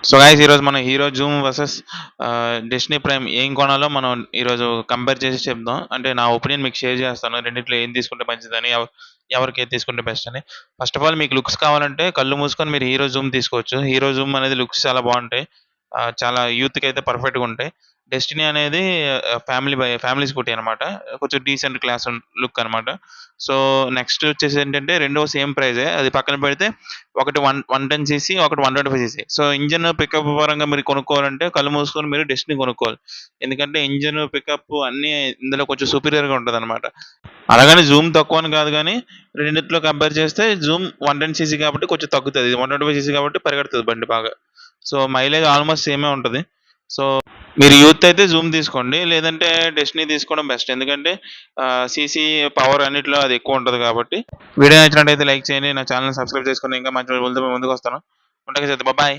So guys ఈరోజు మనం hero Zoom versus destiny prime ఏం కొనాలో మనం ఈరోజు కంపేర్ చేసి చెప్దాం. అంటే నా ఒపీనియన్ మీకు షేర్ చేస్తాను. రెండిట్లో ఏం తీసుకుంటే మంచిదని, ఎవరికి ఏది తీసుకుంటే బెస్ట్ అని. ఫస్ట్ ఆఫ్ ఆల్ మీకు లుక్స్ కావాలంటే కళ్ళు మూసుకొని మీరు హీరో జూమ్ తీసుకోవచ్చు. హీరో జూమ్ అనేది లుక్స్ చాలా బాగుంటాయి. చాలా యూత్‌కి అయితే పర్ఫెక్ట్‌గా ఉంటాయి. డెస్టినీ అనేది ఫ్యామిలీ స్కూటీ అనమాట. కొంచెం డీసెంట్ క్లాస్ లుక్ అనమాట. సో నెక్స్ట్ వచ్చేసి ఏంటంటే రెండో సేమ్ ప్రైజే. అది పక్కన పెడితే ఒకటి 110 సీసీ, ఒకటి 125 సీసీ. సో ఇంజిన్ పికప్ పరంగా మీరు కొనుక్కోవాలంటే కళ్ళు మూసుకొని మీరు డెస్టినీ కొనుక్కోవాలి. ఎందుకంటే ఇంజిన్ పికప్ అన్నీ ఇందులో కొంచెం సుపీరియర్‌గా ఉంటదనమాట. అలాగని జూమ్ తక్కువని కాదు గానీ, రెండిట్లో కంపేర్ చేస్తే జూమ్ 110 సీసీ కాబట్టి కొంచెం తగ్గుతది. 125 సీసీ కాబట్టి పరిగెడుతది బండి బాగా. సో మైలేజ్ ఆల్‌మోస్ట్ సేమే ఉంటది. సో మీరు యూత్ అయితే జూమ్ తీసుకోండి. లేదంటే డెస్టినీ తీసుకోవడం బెస్ట్. ఎందుకంటే సీసీ, పవర్ అన్నిట్లో అది ఎక్కువ ఉంటది కాబట్టి. వీడియో నచ్చినట్టయితే లైక్ చేయండి. నా ఛానెల్‌ని సబ్స్క్రైబ్ చేసుకొని ఇంకా మంచి వీడియోలతో మీ ముందుకొస్తాను. ఉంటా బాయ్.